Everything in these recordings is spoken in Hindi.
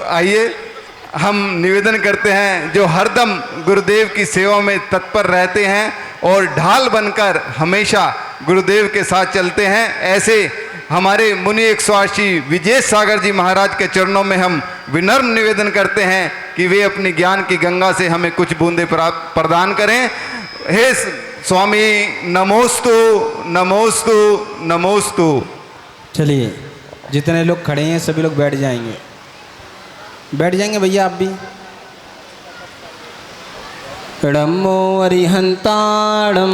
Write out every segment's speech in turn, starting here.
आइए हम निवेदन करते हैं, जो हरदम गुरुदेव की सेवा में तत्पर रहते हैं और ढाल बनकर हमेशा गुरुदेव के साथ चलते हैं, ऐसे हमारे मुनि 180 विजय सागर जी महाराज के चरणों में हम विनम्र निवेदन करते हैं कि वे अपनी ज्ञान की गंगा से हमें कुछ बूंदे प्रदान करें। हे स्वामी नमोस्तु नमोस्तु नमोस्तु। चलिए, जितने लोग खड़े हैं सभी लोग बैठ जाएंगे भैया आप भी। नमो अरिहंताणम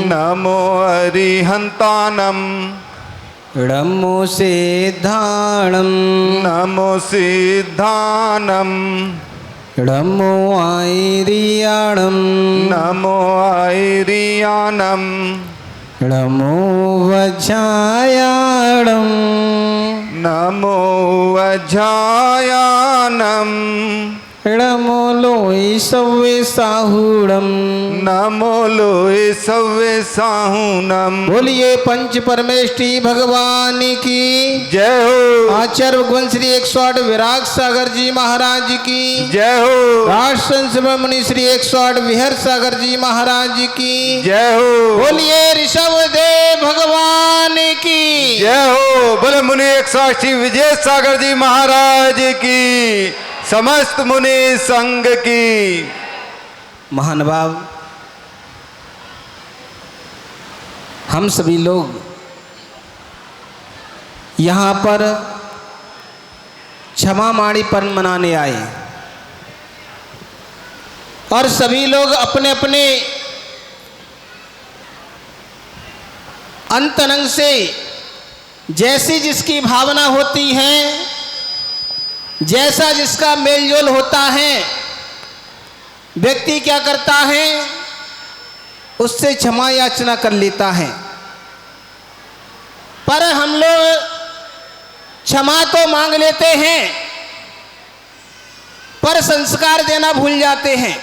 नमो अरिहंतानम नमो सिद्धाणम नमो सिद्धानम नमो आयरियाणम नमो आयरियानम नमो वज्रायाणम नमो वज्रायानम नमो लोई सव्वे साहुणम नमो लोए सव्वे साहुनम। बोलिए पंच परमेष्ठी भगवान की जय हो। आचार्य भगवान श्री 108 विराग सागर जी महाराज की जय हो। राष्ट्र मुनि श्री 108 विहर सागर जी महाराज की जय हो। बोलिए ऋषभ देव भगवान की जय हो। बोले मुनि 180 विजय सागर जी महाराज की, समस्त मुनि संघ की। महानुभाव, हम सभी लोग यहाँ पर क्षमा माणी पर्व मनाने आए और सभी लोग अपने अपने अंतरंग से जैसी जिसकी भावना होती है, जैसा जिसका मेलजोल होता है, व्यक्ति क्या करता है, उससे क्षमा याचना कर लेता है। पर हम लोग क्षमा तो मांग लेते हैं पर संस्कार देना भूल जाते हैं।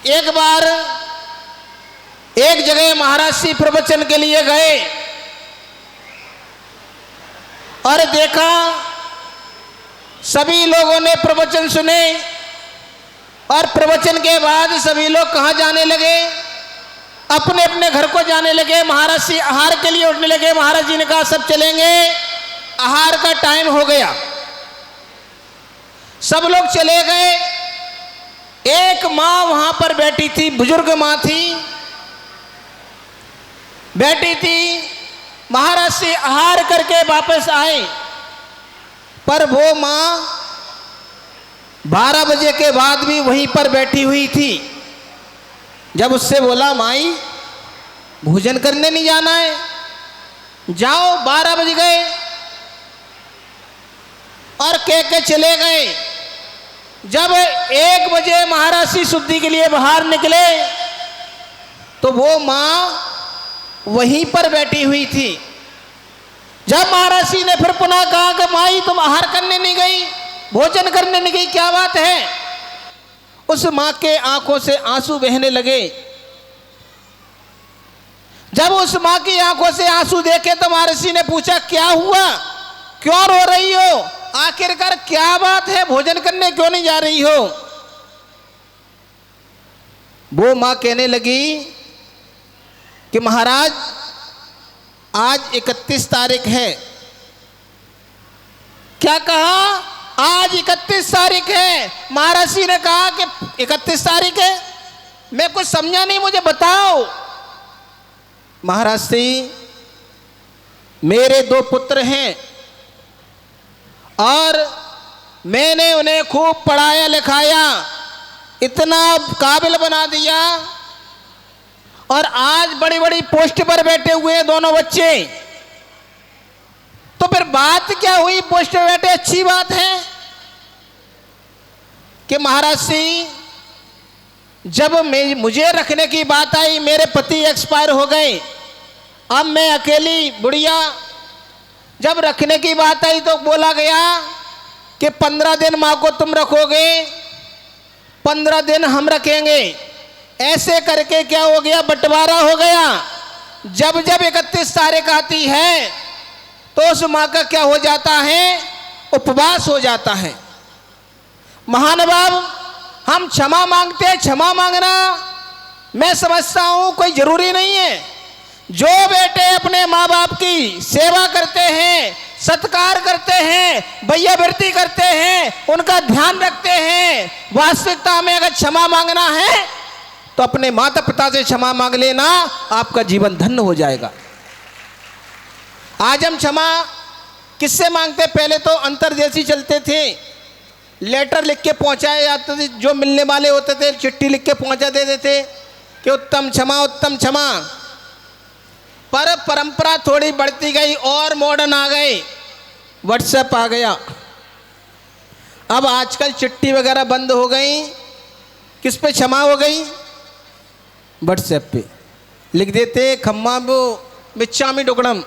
एक बार एक जगह महाराज श्री प्रवचन के लिए गए और देखा सभी लोगों ने प्रवचन सुने और प्रवचन के बाद सभी लोग कहाँ जाने लगे, अपने अपने घर को जाने लगे। महाराज जी आहार के लिए उठने लगे। महाराज जी ने कहा सब चलेंगे, आहार का टाइम हो गया। सब लोग चले गए। एक माँ वहां पर बैठी थी, बुजुर्ग माँ थी, बैठी थी। महाराज जी आहार करके वापस आए, पर वो माँ 12 बजे के बाद भी वहीं पर बैठी हुई थी। जब उससे बोला माई भोजन करने नहीं जाना है, जाओ 12 बज गए, और कह के चले गए। जब 1 बजे महाराज जी शुद्धि के लिए बाहर निकले तो वो माँ वहीं पर बैठी हुई थी। जब महाराज जी ने फिर पुनः कहा कि माई तुम आहार करने नहीं गई, भोजन करने नहीं गई, क्या बात है? उस माँ के आंखों से आंसू बहने लगे। जब उस माँ की आंखों से आंसू देखे तो महाराज जी ने पूछा क्या हुआ, क्यों रो रही हो, आखिरकार क्या बात है, भोजन करने क्यों नहीं जा रही हो? वो माँ कहने लगी कि महाराज आज 31 तारीख है। क्या कहा? आज 31 तारीख है। महाराज जी ने कहा कि 31 तारीख है, मैं कुछ समझा नहीं, मुझे बताओ। महाराज जी मेरे 2 पुत्र हैं और मैंने उन्हें खूब पढ़ाया लिखाया, इतना काबिल बना दिया, और आज बड़ी बड़ी पोस्ट पर बैठे हुए हैं दोनों बच्चे। तो फिर बात क्या हुई? पोस्ट पर बैठे, अच्छी बात है कि महाराज जी जब मुझे रखने की बात आई, मेरे पति एक्सपायर हो गए, अब मैं अकेली बुढ़िया। जब रखने की बात आई तो बोला गया कि 15 दिन माँ को तुम रखोगे, 15 दिन हम रखेंगे। ऐसे करके क्या हो गया, बंटवारा हो गया। जब जब 31 तारीख आती है तो उस माँ का क्या हो जाता है, उपवास हो जाता है। महानुभाव, हम क्षमा मांगते हैं, क्षमा मांगना मैं समझता हूं कोई जरूरी नहीं है। जो बेटे अपने माँ बाप की सेवा करते हैं, सत्कार करते हैं, भैयावृत्ति करते हैं, उनका ध्यान रखते हैं, वास्तविकता में अगर क्षमा मांगना है तो अपने माता पिता से क्षमा मांग लेना, आपका जीवन धन्य हो जाएगा। आज हम क्षमा किससे मांगते? पहले तो अंतर्देशी चलते थे, लेटर लिख के पहुंचाए जाते थे, जो मिलने वाले होते थे चिट्ठी लिख के पहुंचा देते थे कि उत्तम क्षमा उत्तम क्षमा। पर परंपरा थोड़ी बढ़ती गई और मॉडर्न आ गए, व्हाट्सएप आ गया। अब आजकल चिट्ठी वगैरह बंद हो गई, किस पे क्षमा हो गई? व्हाट्सएप पे लिख देते, खम्मा वो मिच्चामी डुकड़म।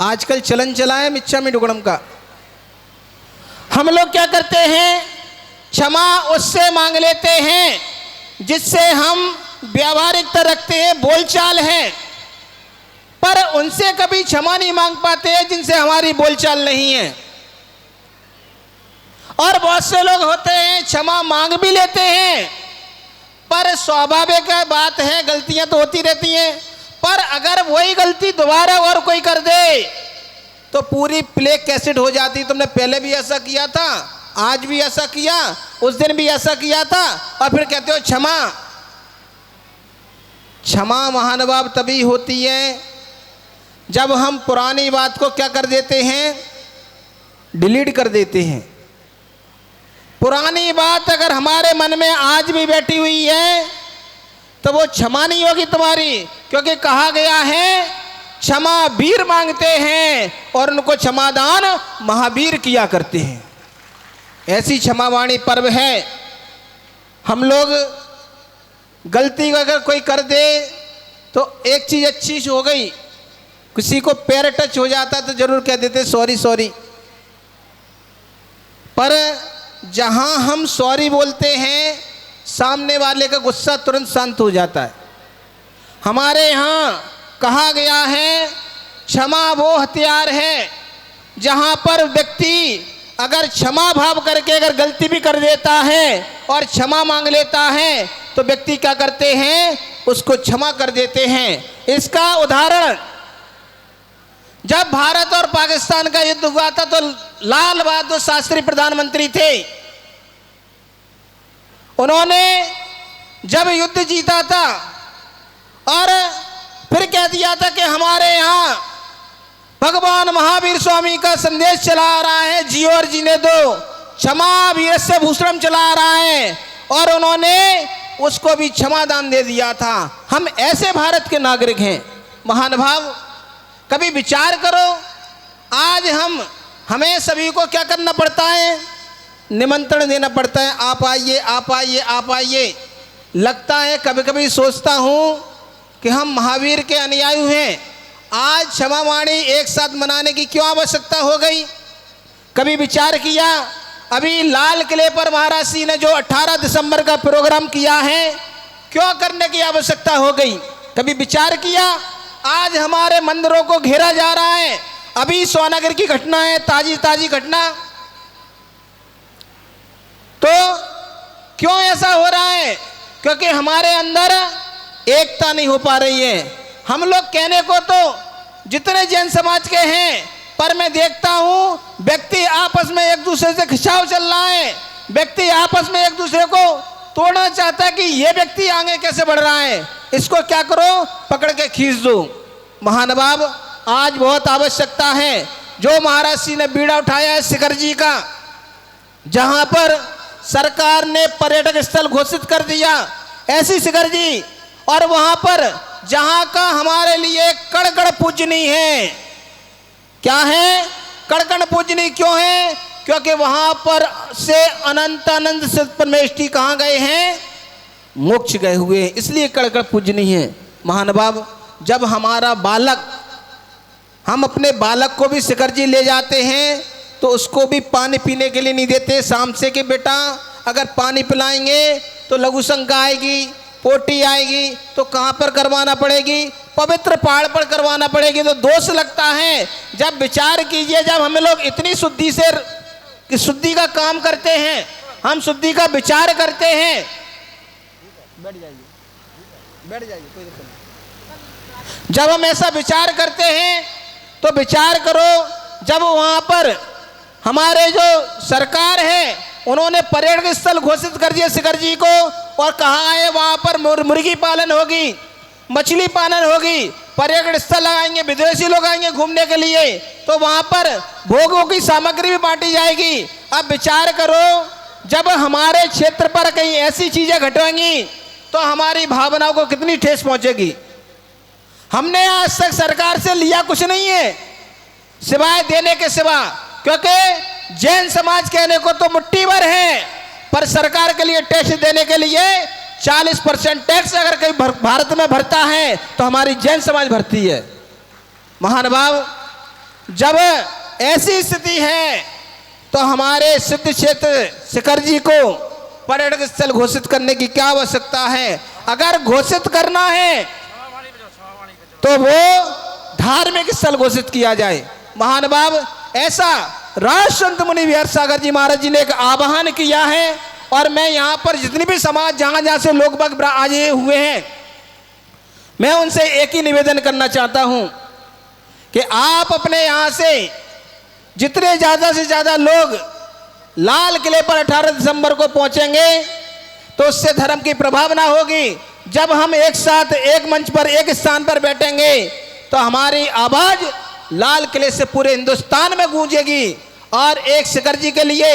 आजकल चलन चला है मिच्चामी डुकड़म का। हम लोग क्या करते हैं? क्षमा उससे मांग लेते हैं जिससे हम व्यावहारिकता रखते हैं, बोलचाल है, पर उनसे कभी क्षमा नहीं मांग पाते हैं जिनसे हमारी बोलचाल नहीं है। और बहुत से लोग होते हैं क्षमा मांग भी लेते हैं, पर स्वाभाविक बात है गलतियां तो होती रहती हैं, पर अगर वही गलती दोबारा और कोई कर दे तो पूरी प्ले कैसेट हो जाती। तुमने पहले भी ऐसा किया था, आज भी ऐसा किया, उस दिन भी ऐसा किया था, और फिर कहते हो क्षमा। क्षमा महानुभाव तभी होती है जब हम पुरानी बात को क्या कर देते हैं? डिलीट कर देते हैं। पुरानी बात अगर हमारे मन में आज भी बैठी हुई है तो वो क्षमा नहीं होगी तुम्हारी, क्योंकि कहा गया है क्षमा वीर मांगते हैं और उनको क्षमादान महावीर किया करते हैं। ऐसी क्षमावाणी पर्व है। हम लोग गलती अगर कोई कर दे तो एक चीज अच्छी हो गई, किसी को पैर टच हो जाता तो जरूर कह देते सॉरी सॉरी, पर जहां हम सॉरी बोलते हैं सामने वाले का गुस्सा तुरंत शांत हो जाता है। हमारे यहाँ कहा गया है क्षमा वो हथियार है जहां पर व्यक्ति अगर क्षमा भाव करके अगर गलती भी कर देता है और क्षमा मांग लेता है तो व्यक्ति क्या करते हैं? उसको क्षमा कर देते हैं। इसका उदाहरण जब भारत और पाकिस्तान का युद्ध हुआ था तो लाल बहादुर शास्त्री प्रधानमंत्री थे। उन्होंने जब युद्ध जीता था और फिर कह दिया था कि हमारे यहाँ भगवान महावीर स्वामी का संदेश चला आ रहा है, जियो और जीने दो, क्षमा वीरस्य भूषणम चला आ रहा है, और उन्होंने उसको भी क्षमा दान दे दिया था। हम ऐसे भारत के नागरिक हैं। महानुभाव, कभी विचार करो, आज हमें सभी को क्या करना पड़ता है? निमंत्रण देना पड़ता है, आप आइए आप आइए आप आइए। लगता है कभी कभी सोचता हूँ कि हम महावीर के अनुयायी हैं, आज क्षमावाणी एक साथ मनाने की क्यों आवश्यकता हो गई? कभी विचार किया? अभी लाल किले पर महाराज सिंह ने जो 18 दिसंबर का प्रोग्राम किया है, क्यों करने की आवश्यकता हो गई? कभी विचार किया? आज हमारे मंदिरों को घेरा जा रहा है, अभी सोनागिर की घटना है, ताजी ताजी घटना, तो क्यों ऐसा हो रहा है? क्योंकि हमारे अंदर एकता नहीं हो पा रही है। हम लोग कहने को तो जितने जैन समाज के हैं, पर मैं देखता हूं व्यक्ति आपस में एक दूसरे से खिंचाव चल रहा है, व्यक्ति आपस में एक दूसरे को तोड़ना चाहता है कि ये व्यक्ति आगे कैसे बढ़ रहा है, इसको क्या करो, पकड़ के खींच दो। महानुभाव, आज बहुत आवश्यकता है। जो महाराज सिंह ने बीड़ा उठाया है शिखर जी का, जहां पर सरकार ने पर्यटक स्थल घोषित कर दिया, ऐसी शिखर जी, और वहां पर जहां का हमारे लिए कड़ पूजनीय है। क्या है? कड़ पूजनीय क्यों है? क्योंकि वहां पर से अनंत सिद्ध परमेष्ठी कहाँ गए हैं? मोक्ष गए हुए, इसलिए कड़ पूजनीय है। महानुभाव, जब हमारा बालक, हम अपने बालक को भी शिखर जी ले जाते हैं तो उसको भी पानी पीने के लिए नहीं देते। शाम से कि बेटा अगर पानी पिलाएंगे तो लघु शंका आएगी, पोटी आएगी तो कहाँ पर करवाना पड़ेगी? पवित्र पहाड़ पर करवाना पड़ेगी। तो दोष लगता है। जब विचार कीजिए, जब हम लोग इतनी शुद्धि से शुद्धि का काम करते हैं, हम शुद्धि का विचार करते हैं। बैठ जाइए, बैठ जाइए, कोई दिक्कत नहीं। जब हम ऐसा विचार करते हैं तो विचार करो, जब वहाँ पर हमारे जो सरकार है उन्होंने पर्यटक स्थल घोषित कर दिया शिखर जी को, और कहा है वहाँ पर मुर्गी पालन होगी, मछली पालन होगी, पर्यटक स्थल लगाएंगे, विदेशी लोग आएंगे घूमने के लिए, तो वहाँ पर भोगों की सामग्री भी बांटी जाएगी। अब विचार करो, जब हमारे क्षेत्र पर कहीं ऐसी चीजें घटेंगी तो हमारी भावनाओं को कितनी ठेस पहुंचेगी। हमने आज तक सरकार से लिया कुछ नहीं है सिवाय देने के सिवा, क्योंकि जैन समाज कहने को तो मुट्ठी भर है, पर सरकार के लिए टैक्स देने के लिए 40% टैक्स अगर कहीं भारत में भरता है तो हमारी जैन समाज भरती है। महानुभाव, जब ऐसी स्थिति है तो हमारे सिद्ध क्षेत्र शिखर जी को पर्यटक स्थल घोषित करने की क्या आवश्यकता है? अगर घोषित करना है तो वो धार्मिक स्थल घोषित किया जाए। महानुभाव, ऐसा राष्ट्रसंत मुनि विहार सागर जी महाराज जी ने एक आह्वान किया है, और मैं यहाँ पर जितनी भी समाज जहाँ जहाँ से लोग बाग आए हुए हैं, मैं उनसे एक ही निवेदन करना चाहता हूँ कि आप अपने यहाँ से जितने ज़्यादा से ज़्यादा लोग लाल किले पर 18 दिसंबर को पहुँचेंगे तो उससे धर्म की प्रभावना होगी। जब हम एक साथ एक मंच पर एक स्थान पर बैठेंगे तो हमारी आवाज़ लाल किले से पूरे हिंदुस्तान में गूंजेगी, और एक शिखर जी के लिए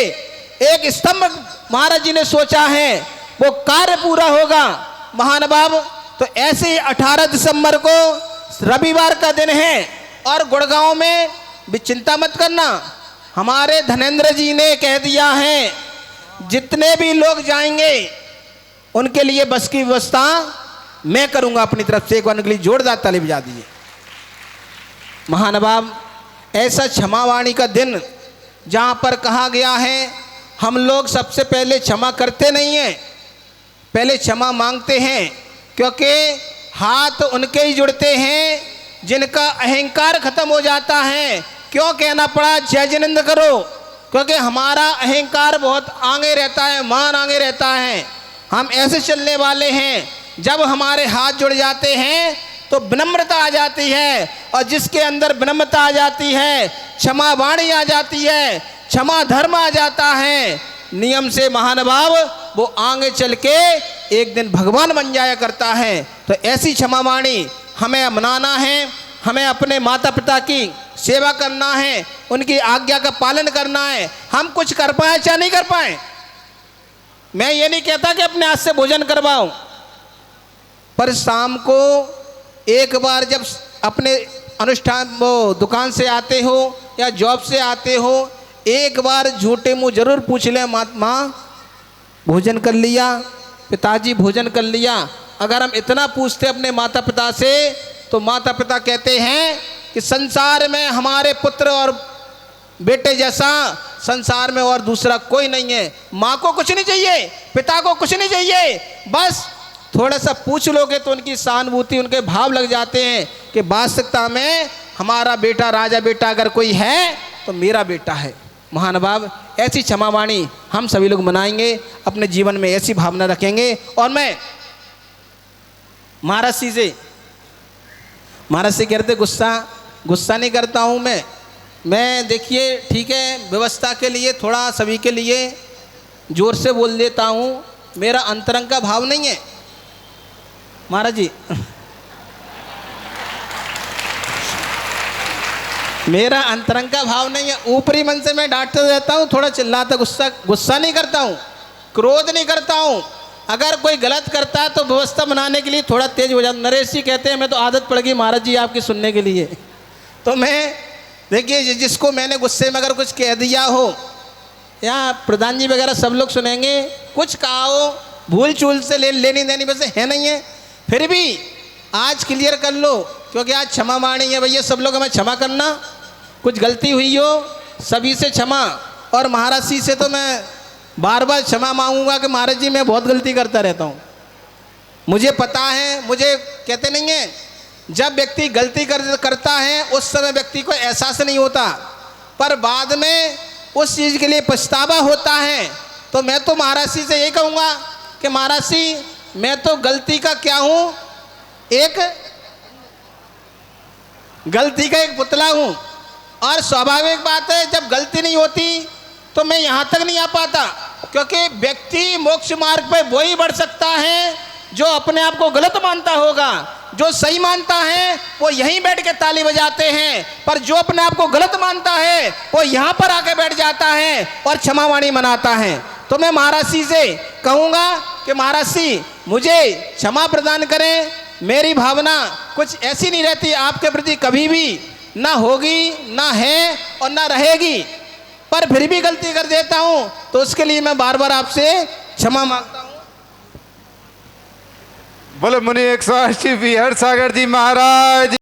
एक स्तंभ महाराज जी ने सोचा है, वो कार्य पूरा होगा। महानुभाव, तो ऐसे ही 18 दिसंबर को रविवार का दिन है, और गुड़गांव में भी चिंता मत करना, हमारे धनेंद्र जी ने कह दिया है जितने भी लोग जाएंगे उनके लिए बस की व्यवस्था मैं करूंगा अपनी तरफ से। एक बार उनके लिए जोरदार ताली बजा दीजिए। महानुभाव, ऐसा क्षमावाणी का दिन जहाँ पर कहा गया है, हम लोग सबसे पहले क्षमा करते नहीं हैं, पहले क्षमा मांगते हैं, क्योंकि हाथ उनके ही जुड़ते हैं जिनका अहंकार खत्म हो जाता है। क्यों कहना पड़ा जय जिनेंद्र करो? क्योंकि हमारा अहंकार बहुत आगे रहता है, मान आगे रहता है। हम ऐसे चलने वाले हैं, जब हमारे हाथ जुड़ जाते हैं तो विनम्रता आ जाती है, और जिसके अंदर विनम्रता आ जाती है, क्षमा वाणी आ जाती है, क्षमा धर्म आ जाता है नियम से, महानुभाव, वो आगे चल के एक दिन भगवान बन जाया करता है। तो ऐसी क्षमा वाणी हमें मनाना है, हमें अपने माता पिता की सेवा करना है, उनकी आज्ञा का पालन करना है। हम कुछ कर पाए चाहे नहीं कर पाए, मैं ये नहीं कहता कि अपने हाथ से भोजन करवाओ, पर शाम को एक बार जब अपने अनुष्ठान वो दुकान से आते हो या जॉब से आते हो, एक बार झूठे मुंह जरूर पूछ लें, माँ भोजन कर लिया, पिताजी भोजन कर लिया। अगर हम इतना पूछते अपने माता पिता से तो माता पिता कहते हैं कि संसार में हमारे पुत्र और बेटे जैसा संसार में और दूसरा कोई नहीं है। माँ को कुछ नहीं चाहिए, पिता को कुछ नहीं चाहिए, बस थोड़ा सा पूछ लोगे तो उनकी सहानुभूति, उनके भाव लग जाते हैं कि वास्तविकता में हमारा बेटा, राजा बेटा अगर कोई है तो मेरा बेटा है। महानुभाव, ऐसी क्षमावाणी हम सभी लोग मनाएंगे, अपने जीवन में ऐसी भावना रखेंगे। और मैं महाराज से कहते गुस्सा नहीं करता हूँ मैं देखिए, ठीक है, व्यवस्था के लिए थोड़ा सभी के लिए जोर से बोल देता हूँ, मेरा अंतरंग का भाव नहीं है महाराज जी। मेरा अंतरंग का भाव नहीं है, ऊपरी मन से मैं डांटता रहता हूँ, थोड़ा चिल्लाता, गुस्सा नहीं करता हूँ, क्रोध नहीं करता हूँ। अगर कोई गलत करता है तो व्यवस्था बनाने के लिए थोड़ा तेज हो जाता। नरेश जी कहते हैं मैं तो आदत पड़ गई महाराज जी आपकी सुनने के लिए। तो मैं देखिए, जिसको मैंने गुस्से में अगर कुछ कह दिया हो, या प्रधान जी वगैरह सब लोग सुनेंगे, कुछ कहा हो, भूल चूल से लेनी देनी वैसे है नहीं है, फिर भी आज क्लियर कर लो, क्योंकि आज क्षमा वाणी है भैया, सब लोग हमें क्षमा करना, कुछ गलती हुई हो सभी से क्षमा। और महाराज जी से तो मैं बार बार क्षमा मांगूंगा कि महाराज जी मैं बहुत गलती करता रहता हूँ, मुझे पता है, मुझे कहते नहीं है, जब व्यक्ति गलती करता है उस समय व्यक्ति को एहसास नहीं होता, पर बाद में उस चीज़ के लिए पछतावा होता है। तो मैं तो महाराज जी से यही कहूँगा कि महाराज जी मैं तो गलती का क्या हूँ, एक गलती का एक पुतला हूँ। और स्वाभाविक बात है, जब गलती नहीं होती तो मैं यहाँ तक नहीं आ पाता, क्योंकि व्यक्ति मोक्ष मार्ग पे वही बढ़ सकता है जो अपने आप को गलत मानता होगा। जो सही मानता है वो यहीं बैठ के ताली बजाते हैं, पर जो अपने आप को गलत मानता है वो यहाँ पर आके बैठ जाता है और क्षमावाणी मनाता है। तो मैं महाराज जी से कहूँगा कि महाराज जी मुझे क्षमा प्रदान करें, मेरी भावना कुछ ऐसी नहीं रहती आपके प्रति, कभी भी ना होगी, ना है और ना रहेगी, पर फिर भी गलती कर देता हूँ तो उसके लिए मैं बार बार आपसे क्षमा मांगता हूँ। बोले मुनि 180 विहर सागर जी महाराज।